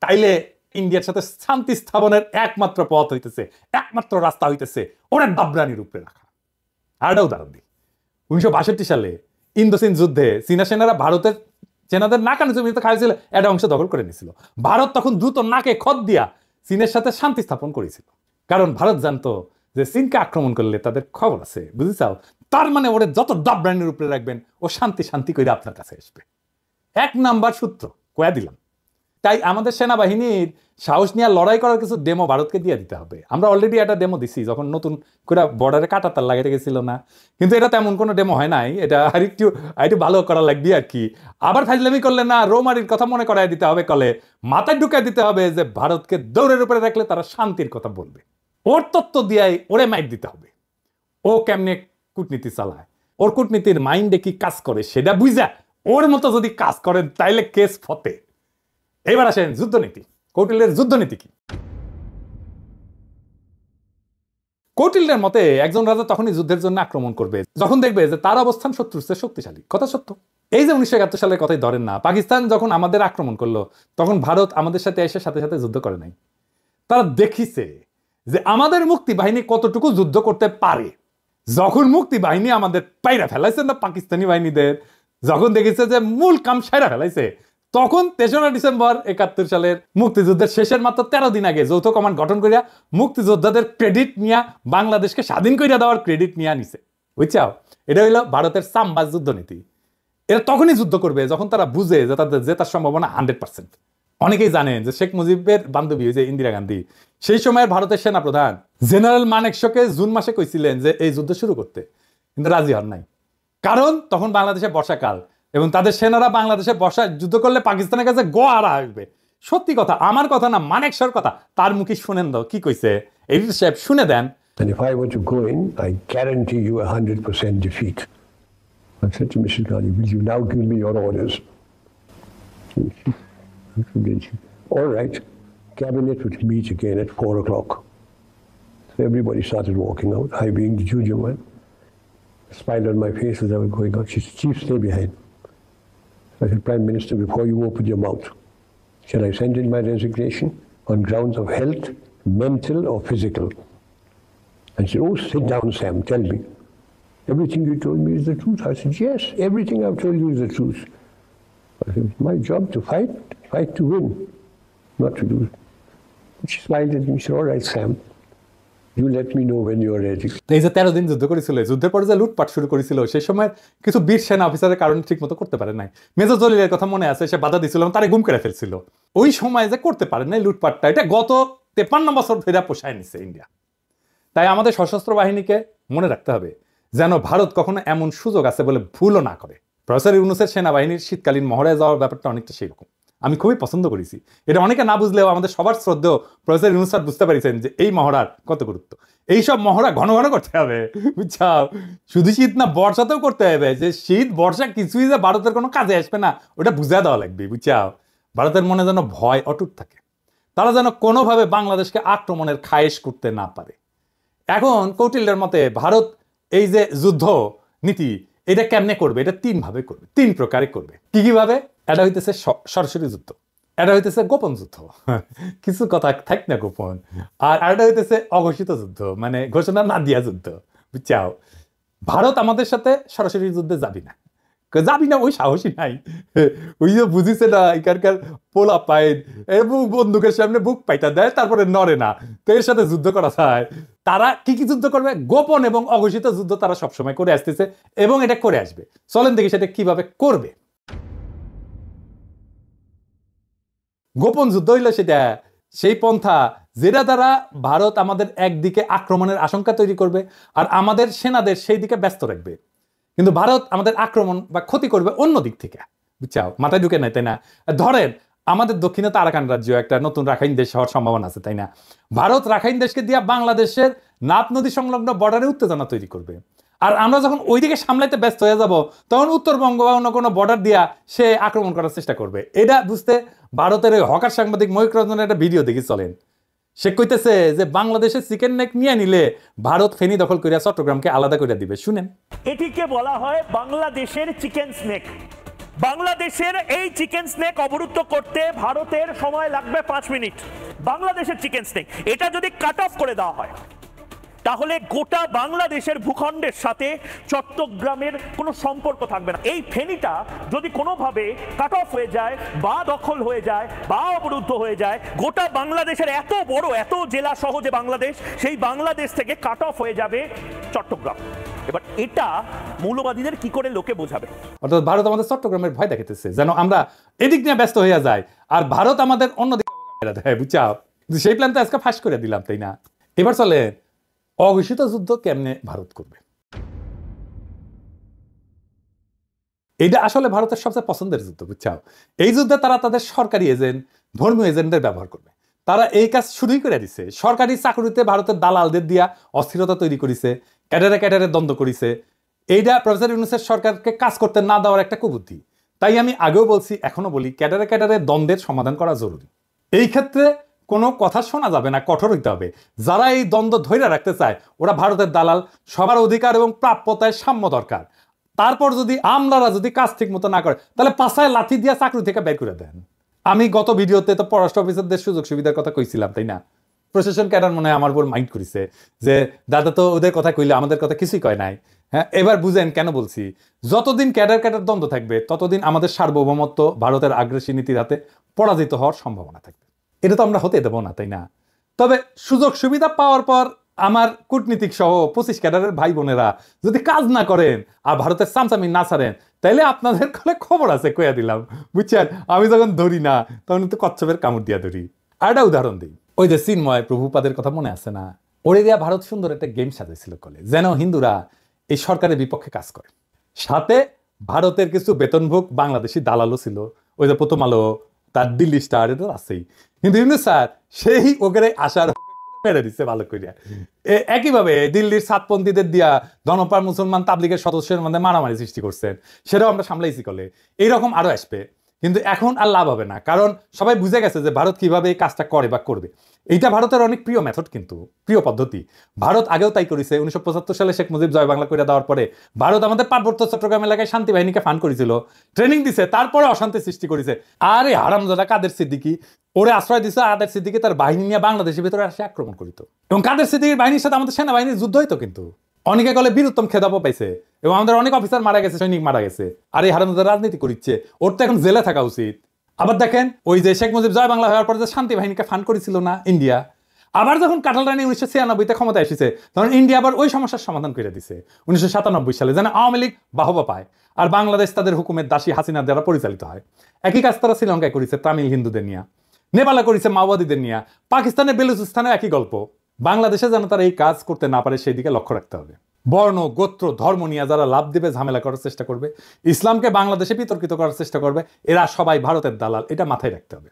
তাইলে ইন্ডিয়ার সাথে শান্তি স্থাপনের একমাত্র পথ হইতেছে, একমাত্র রাস্তা হইতেছে ওরা দাবরানির উপরে রাখা। আরেকটা উদাহরণ দিই, 1962 সালে ইন্দোচীন যুদ্ধে চীনা সেনারা ভারতের সেনাদের নাকানি জমিতে খাইছিল, একটা অংশ দখল করে নিয়েছিল। ভারত তখন দ্রুত নাকে খত দিয়া চীনের সাথে শান্তি স্থাপন করেছিল, কারণ ভারত জানতো যে চীনকে আক্রমণ করলে তাদের খবর আছে, বুঝেছাও? তার মানে ওরে যত দাবরানির উপরে রাখবেন ও শান্তি শান্তি করে আপনার কাছে আসবে। 1 নাম্বার সূত্র কয়া দিলাম। তাই আমাদের সেনাবাহিনীর সাহস নিয়ে লড়াই করার কিছু ডেমো ভারতকে দিয়ে দিতে হবে। আমরা অলরেডি একটা ডেমো দিছি যখন নতুন করে বর্ডারে কাঁটাতার লাগাতে গেছিল না, কিন্তু এটা তেমন কোনো ডেমো হয় নাই, এটা আরেকটু ভালো করা লাগবে আর কি। আবার ফাজলামি করলে না, রোমারির কথা মনে করাই দিতে হবে, কলে মাথায় ঢুকাই দিতে হবে যে ভারতকে দৌড়ের উপরে রাখলে তারা শান্তির কথা বলবে। ওর তত্ত্ব দিয়াই ওরে মাইক দিতে হবে। ও কেমনে কূটনীতি চালায়, ওর কূটনীতির মাইন্ডে কি কাজ করে সেটা বুঝা ওর মতো যদি কাজ করেন তাইলে কেস ফতে। এবার আসেন যুদ্ধনীতি। কৌটিল্যের যুদ্ধনীতি কি? কৌটিল্যের মতে একজন রাজা তখনই যুদ্ধের জন্য আক্রমণ করবে যখন দেখবে যে তার অবস্থান শত্রুর চেয়ে শক্তিশালী। কথা সত্য। এই যে 1971 সালের কথাই ধরেন না, পাকিস্তান যখন আমাদের আক্রমণ করলো তখন ভারত আমাদের সাথে এসে সাথে সাথে যুদ্ধ করে নাই। তারা দেখিছে যে আমাদের মুক্তি বাহিনী কতটুকু যুদ্ধ করতে পারে। যখন মুক্তি বাহিনী আমাদের পাইরা ফেলাইছে না পাকিস্তানি বাহিনীদের, যখন দেখেছে যে মূল কাম সাইরা ফেলাইছে, তখন 3রা ডিসেম্বর 71 সালের মুক্তিযুদ্ধের শেষের মাত্র 13 দিন আগে যৌথ কমান্ড গঠন করিয়া মুক্তিযোদ্ধাদের ক্রেডিট নিয়ে বাংলাদেশকে স্বাধীন করিয়া দেওয়ার ক্রেডিট নিয়ে নিছে। বুঝছাও? এটা হইল ভারতের সাম্বাজ যুদ্ধনীতি। এরা তখনই যুদ্ধ করবে যখন তারা বুঝে যে তাদের জেতার সম্ভাবনা 100%। অনেকেই জানেন যে শেখ মুজিবের বান্ধবী হয়েছে ইন্দিরা গান্ধী, সেই সময়ের ভারতের সেনাপ্রধান জেনারেল মানেকশকে জুন মাসে কইছিলেন যে এই যুদ্ধ শুরু করতে, কিন্তু রাজি হন নাই। কারণ তখন বাংলাদেশে বর্ষাকাল এবং তাদের সেনারা বাংলাদেশে বর্ষায় যুদ্ধ করলে পাকিস্তানের কাছে গোয়ারা আসবে। সত্যি কথা, আমার কথা না, মানেকশর কথা। তার মুখে শুনেন দাও কি কইছে, এডিটর সাহেব শুনে দেন। And if I were to go in, I guarantee you 100% defeat. I said to Mrs. Gandhi, will you now give me your orders? All right. Cabinet would meet again at 4 o'clock. So everybody started walking out, I being the junior one. A smile on my face as I was going out. She said, Chief, stay behind. I said, Prime Minister, before you open your mouth, shall I send in my resignation on grounds of health, mental or physical? And she said, oh, sit down, Sam, tell me. Everything you told me is the truth. I said, yes, everything I've told you is the truth. I said, it's my job to fight to win, not to lose. She smiled at me, she said, all right, Sam, you let me know when you're ready. এই যে 13 দিন যুদ্ধ করেছিল, যুদ্ধের পরে যে লুটপাট শুরু করেছিল, সেই সময় কিছু বীর সেনা অফিসারের কারণে ঠিক মতো করতে পারে নাই। মেজর জলিলের কথা মনে আছে, সে বাধা দিছিল, তারে গুম করে ফেলছিল। ওই সময় যে করতে পারে নাই লুটপাটটা, এটা গত 53 বছর ধরে পোষায় নিচ্ছে ইন্ডিয়া। তাই আমাদের সশস্ত্র বাহিনীকে মনে রাখতে হবে যেন ভারত কখনো এমন সুযোগ আছে বলে ভুলও না করে। প্রফেসর ইউনূসের সেনাবাহিনীর শীতকালীন মহড়ায় যাওয়ার ব্যাপারটা অনেকটা সেই রকম। আমি খুবই পছন্দ করেছি এটা। অনেকে না বুঝলেও আমাদের সবার শ্রদ্ধেয় প্রফেসর ইউনূস স্যার বুঝতে পারিছেন যে এই মহড়ার কত গুরুত্ব। এইসব মহড়া ঘন ঘন করতে হবে, বুঝছাও? শুধু শীত না, বর্ষাতেও করতে হবে। যে শীত বর্ষা কিছুই যে ভারতের কোনো কাজে আসবে না, ওটা বুঝা দেওয়া লাগবে, বুঝছাও? ভারতের মনে যেন ভয় অটুট থাকে, তারা যেন কোনোভাবে বাংলাদেশকে আক্রমণের খায়েশ করতে না পারে। এখন কৌটিল্যের মতে ভারত এই যে যুদ্ধ নীতি, এটা কেমনে করবে? এটা 3 ভাবে করবে, 3 প্রকারে করবে। কি কিভাবে? এটা হইতেছে সরাসরি যুদ্ধ, এটা হইতেছে গোপন যুদ্ধ, কিছু কথা থাক না গোপন, আর এটা হইতেছে অঘোষিত যুদ্ধ, মানে ঘোষণা না দিয়া যুদ্ধ, বুঝছাও? ভারত আমাদের সাথে সরাসরি যুদ্ধে যাবি না, ওই সাহসী নাই। ওই যে বুঝিছে না, এখানকার পোলা পাইন এবং বন্দুকের সামনে বুক পাইটা দেয়, তারপরে নড়ে না। তো এর সাথে যুদ্ধ করা যায়। তারা কি কি যুদ্ধ করবে? গোপন এবং অঘোষিত যুদ্ধ তারা সবসময় করে আসতেছে এবং এটা করে আসবে। চলেন দেখি সেটা কিভাবে করবে। গোপন যুদ্ধ হইল সেটা সেই পন্থা যেটা দ্বারা ভারত আমাদের একদিকে আক্রমণের আশঙ্কা তৈরি করবে আর আমাদের সেনাদের সেই দিকে ব্যস্ত রাখবে, কিন্তু ভারত আমাদের আক্রমণ বা ক্ষতি করবে অন্য দিক থেকে, বুঝছাও? মাথায় ঢুকে নাই, তাই না? ধরেন আমাদের দক্ষিণে তো আরাকান রাজ্য, একটা নতুন রাখাইন দেশ হওয়ার সম্ভাবনা আছে, তাই না? ভারত রাখাইন দেশকে দিয়ে বাংলাদেশের নাপ নদী সংলগ্ন বর্ডারে উত্তেজনা তৈরি করবে। আর আমরা যখন ওইদিকে সামলাইতে ব্যস্ত হয়ে যাব, তখন উত্তরবঙ্গ বা অন্য কোনো বর্ডার দিয়া সে আক্রমণ করার চেষ্টা করবে। এটা বুঝতে ভারতের ওই হকার সাংবাদিক ময়ূক রঞ্জনের একটা ভিডিও দেখি, চলেন। সে কইতেছে যে বাংলাদেশের চিকেন নেক নিয়ে নিলে ভারত ফেনী দখল করিয়া চট্টগ্রামকে আলাদা করে দিবে। শুনেন। এটিকে বলা হয় বাংলাদেশের চিকেন স্নেক। বাংলাদেশের এই চিকেন স্নেক অবরুদ্ধ করতে ভারতের সময় লাগবে 5 মিনিট। বাংলাদেশের চিকেন স্নেক এটা যদি কাট অফ করে দেওয়া হয় তাহলে গোটা বাংলাদেশের ভূখণ্ডের সাথে চট্টগ্রামের কোনো সম্পর্ক থাকবে না। এই ফেনীটা যদি কোনোভাবে কাট অফ হয়ে যায় বা দখল হয়ে যায় বা অবরুদ্ধ হয়ে যায়, গোটা বাংলাদেশের এত বড় এত জেলা সহ যে বাংলাদেশ, সেই বাংলাদেশ থেকে কাট অফ হয়ে যাবে চট্টগ্রাম। এবার এটা মৌলবাদীদের কি করে লোকে বোঝাবে? অর্থাৎ ভারত আমাদের চট্টগ্রামের ভয় দেখাইতেছে যেন আমরা এদিক নিয়ে ব্যস্ত হয়ে যাই আর ভারত আমাদের অন্যদিকে দেয়, বুঝছাও? সেই প্ল্যান তো আজকে ফাঁস করে দিলাম, তাই না? এবার চলে অঘোষিত যুদ্ধ কেমনে ভারত করবে। এইটা আসলে ভারতের সবচেয়ে পছন্দের যুদ্ধ, বুঝছাও? এই যুদ্ধে তারা তাদের সরকারি এজেন্ট, ধর্মীয় এজেন্টদের ব্যবহার করবে। তারা এই কাজ শুরুই করে দিছে। সরকারি চাকরিতে ভারতের দালালদের দিয়া অস্থিরতা তৈরি করেছে, ক্যাডারে ক্যাডারে দ্বন্দ্ব করেছে। এইটা প্রফেসর ইউনূসের সরকারকে কাজ করতে না দেওয়ার একটা কুবুদ্ধি। তাই আমি আগেও বলছি, এখনো বলি, ক্যাডারে ক্যাডারে দ্বন্দ্বের সমাধান করা জরুরি। এই ক্ষেত্রে কোনো কথা শোনা যাবে না, কঠোর হইতে হবে। যারা এই দ্বন্দ্ব ধৈর্য রাখতে চায় ওরা ভারতের দালাল। সবার অধিকার এবং প্রাপ্যতায় সাম্য দরকার। তারপর যদি আমলারা যদি কাজ ঠিক মতো না করে তাহলে পাছায় লাথি দিয়া চাকরি থেকে বের করে দেন। আমি গত ভিডিওতে তো পররাষ্ট্র অফিসারদের সুযোগ সুবিধার কথা কইছিলাম, তাই না? প্রশাসন ক্যাডার মনে হয় আমার উপর মাইন্ড করেছে যে দাদা তো ওদের কথা কইলে আমাদের কথা কিছুই কয় নাই। হ্যাঁ, এবার বুঝেন কেন বলছি। যতদিন ক্যাডার ক্যাডার দ্বন্দ্ব থাকবে ততদিন আমাদের সার্বভৌমত্ব ভারতের আগ্রাসী নীতির হাতে পরাজিত হওয়ার সম্ভাবনা থাকবে। এটা তো আমরা হতে দেবো না, তাই না? তবে সুযোগ সুবিধা পাওয়ার পর আমার কূটনীতিক সহ 25 ক্যাডারের ভাই বোনেরা যদি কাজ না করেন আর ভারতের চামচামি না ছাড়েন তাইলে আপনাদের কলে খবর আছে, কইয়া দিলাম, বুঝছেন? আমি যখন ধরি না তখন তো কচ্ছপের কামড় দিয়া ধরি। আর একটা উদাহরণ দিই, ওই যে চিন্ময় প্রভুপাদের কথা মনে আছে না? ওরে দিয়া ভারত সুন্দর একটা গেম সাজাইছিল কলে, যেন হিন্দুরা এই সরকারের বিপক্ষে কাজ করে। সাথে ভারতের কিছু বেতনভোগ বাংলাদেশি দালালও ছিল, ওই যে প্রথম আলো, তার দিল্লি স্টার, এটা আছেই। কিন্তু স্যার সেই ওকে আসার মেরে দিচ্ছে ভালো করিয়া। একইভাবে দিল্লির সাতপন্থীদের দিয়া ধনপার মুসলমান তাবলিগের সদস্যের মধ্যে মারামারি সৃষ্টি করছেন, সেটাও আমরা সামলাইছি কলে। এইরকম আরো আসবে, কিন্তু এখন আর লাভ হবে না, কারণ সবাই বুঝে গেছে যে ভারত কিভাবে এই কাজটা করে বা করবে। এইটা ভারতের অনেক প্রিয় মেথড, কিন্তু প্রিয় পদ্ধতি। ভারত আগেও তাই করেছে। 1975 সালে শেখ মুজিব জয় বাংলা করে দেওয়ার পরে ভারত আমাদের পার্বত্য চট্টগ্রাম এলাকায় শান্তি বাহিনীকে ফান্ড করেছিল, ট্রেনিং দিছে, তারপরে অশান্তি সৃষ্টি করেছে। আরে হারামজাদা কাদের সিদ্দিকী ওরে আশ্রয় দিছে, আদের সিদ্দিকী তার বাহিনী নিয়ে বাংলাদেশের ভিতরে আসে আক্রমণ করিত, এবং কাদের সিদ্দিকীর বাহিনীর সাথে আমাদের সেনাবাহিনীর যুদ্ধ হইতো। কিন্তু অনেকে কলে বীরুত্তম খেতাবও পাইছে, এবং আমাদের অনেক অফিসার মারা গেছে, সৈনিক মারা গেছে। আর এই হারামজাদা রাজনীতি করিচ্ছে, ওর তো এখন জেলে থাকা উচিত। আবার দেখেন, ওই যে শেখ মুজিব জয় বাংলা হওয়ার পরে যে শান্তি বাহিনীকে ফান্ড করেছিল না ইন্ডিয়া, আবার যখন কাটাল রানী 1996-তে ক্ষমতায় এসেছে তখন ইন্ডিয়া আবার ওই সমস্যার সমাধান করে দিছে 1997 সালে, যেন আওয়ামী লীগ বাহবা পায় আর বাংলাদেশ তাদের হুকুমের দাসী হাসিনা দ্বারা পরিচালিত হয়। একই কাজ তারা শ্রীলঙ্কায় করেছে তামিল হিন্দুদের নিয়ে, নেপালে করেছে মাওবাদীদের নিয়ে, পাকিস্তানের বেলুচিস্তানে একই গল্প। বাংলাদেশে যেন তারা এই কাজ করতে না পারে সেই দিকে লক্ষ্য রাখতে হবে। বর্ণ, গোত্র, ধর্ম নিয়ে যারা লাভ দেবে, ঝামেলা করার চেষ্টা করবে, ইসলামকে বাংলাদেশে বিতর্কিত করার চেষ্টা করবে, এরা সবাই ভারতের দালাল, এটা মাথায় রাখতে হবে।